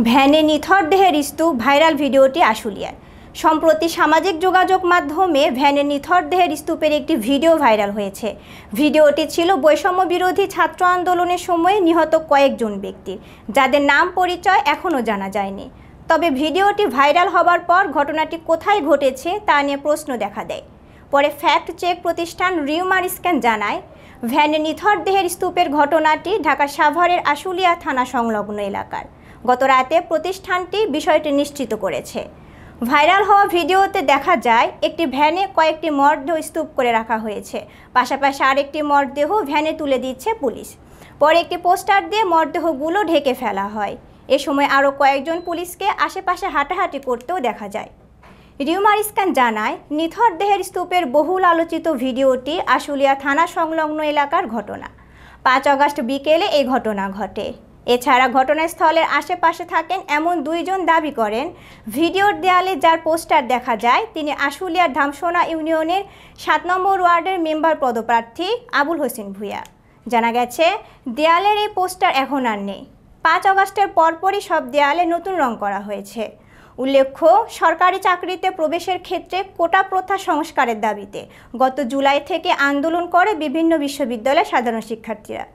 ভ্যানে নিথর দেহের স্তূপ ভাইরাল ভিডিওটি আশুলিয়ার। সম্প্রতি সামাজিক যোগাযোগ মাধ্যমে ভ্যানে নিথর দেহের স্তূপের একটি ভিডিও ভাইরাল হয়েছে। ভিডিওটি ছিল বৈষম্য বিরোধী ছাত্র আন্দোলনের সময় নিহত কয়েকজন ব্যক্তির, যাদের নাম পরিচয় এখনও জানা যায়নি। তবে ভিডিওটি ভাইরাল হবার পর ঘটনাটি কোথায় ঘটেছে তা নিয়ে প্রশ্ন দেখা দেয়। পরে ফ্যাক্ট চেক প্রতিষ্ঠান রিউমার স্ক্যান জানায়, ভ্যানে নিথর দেহের স্তূপের ঘটনাটি ঢাকা সাভারের আশুলিয়া থানা সংলগ্ন এলাকার। গত রাতে প্রতিষ্ঠানটি বিষয়টি নিশ্চিত করেছে। ভাইরাল হওয়া ভিডিওতে দেখা যায় একটি ভ্যানে কয়েকটি মরদেহ স্তূপ করে রাখা হয়েছে, পাশাপাশি আরেকটি মরদেহ ভ্যানে তুলে দিচ্ছে পুলিশ। পরে একটি পোস্টার দিয়ে মরদেহগুলো ঢেকে ফেলা হয়। এ সময় আরও কয়েকজন পুলিশকে আশেপাশে হাঁটাহাঁটি করতেও দেখা যায়। রিউমার স্ক্যান জানায়, নিথর দেহের স্তূপের বহুল আলোচিত ভিডিওটি আশুলিয়া থানা সংলগ্ন এলাকার ঘটনা। 5 আগস্ট বিকেলে এই ঘটনা ঘটে। এছাড়া ঘটনাস্থলের আশেপাশে থাকেন এমন 2 জন দাবি করেন, ভিডিওর দেয়ালে যার পোস্টার দেখা যায় তিনি আশুলিয়ার ধামসোনা ইউনিয়নের 7 নম্বর ওয়ার্ডের মেম্বার পদপ্রার্থী আবুল হোসেন ভূঁইয়া। জানা গেছে, দেয়ালের এই পোস্টার এখন আর নেই। 5 আগস্টের পরপরই সব দেয়ালে নতুন রং করা হয়েছে। উল্লেখ্য, সরকারি চাকরিতে প্রবেশের ক্ষেত্রে কোটা প্রথা সংস্কারের দাবিতে গত জুলাই থেকে আন্দোলন করে বিভিন্ন বিশ্ববিদ্যালয়ের সাধারণ শিক্ষার্থীরা।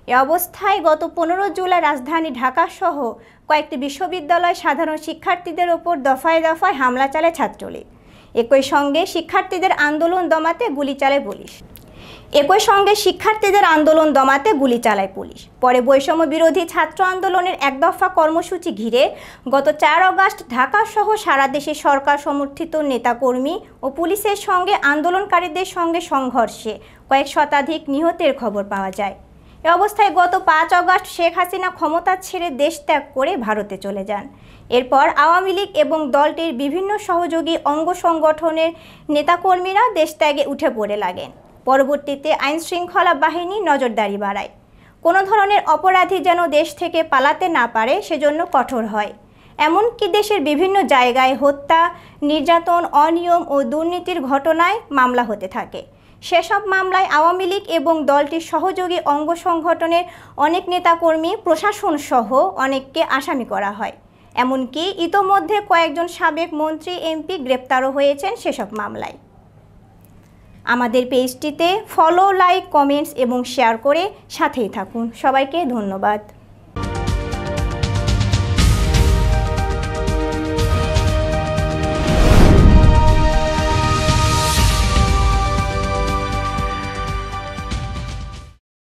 এ অবস্থায় গত 15 জুলাই রাজধানী ঢাকা সহ কয়েকটি বিশ্ববিদ্যালয় সাধারণ শিক্ষার্থীদের ওপর দফায় দফায় হামলা চালায় ছাত্রলীগ। একই সঙ্গে শিক্ষার্থীদের আন্দোলন দমাতে গুলি চালায় পুলিশ। পরে বৈষম্য বিরোধী ছাত্র আন্দোলনের এক দফা কর্মসূচি ঘিরে গত 4 আগস্ট ঢাকা সহ সারা দেশে সরকার সমর্থিত নেতাকর্মী ও পুলিশের সঙ্গে আন্দোলনকারীদের সঙ্গে সংঘর্ষে কয়েক শতাধিক নিহতের খবর পাওয়া যায়। এ অবস্থায় গত 5 আগস্ট শেখ হাসিনা ক্ষমতা ছেড়ে দেশ ত্যাগ করে ভারতে চলে যান। এরপর আওয়ামী লীগ এবং দলটির বিভিন্ন সহযোগী অঙ্গ সংগঠনের নেতাকর্মীরা দেশ ত্যাগে উঠে পড়ে লাগেন। পরবর্তীতে আইনশৃঙ্খলা বাহিনী নজরদারি বাড়ায়। কোনো ধরনের অপরাধী যেন দেশ থেকে পালাতে না পারে সেজন্য কঠোর হয়। এমনকি দেশের বিভিন্ন জায়গায় হত্যা, নির্যাতন, অনিয়ম ও দুর্নীতির ঘটনায় মামলা হতে থাকে। সেসব মামলায় আওয়ামী লীগ এবং দলটির সহযোগী অঙ্গ সংগঠনের অনেক নেতাকর্মী, প্রশাসন সহ অনেককে আসামি করা হয়। এমনকি ইতোমধ্যে কয়েকজন সাবেক মন্ত্রী, এমপি গ্রেপ্তারও হয়েছেন সেসব মামলায়। আমাদের পেজটিতে ফলো, লাইক, কমেন্টস এবং শেয়ার করে সাথেই থাকুন। সবাইকে ধন্যবাদ।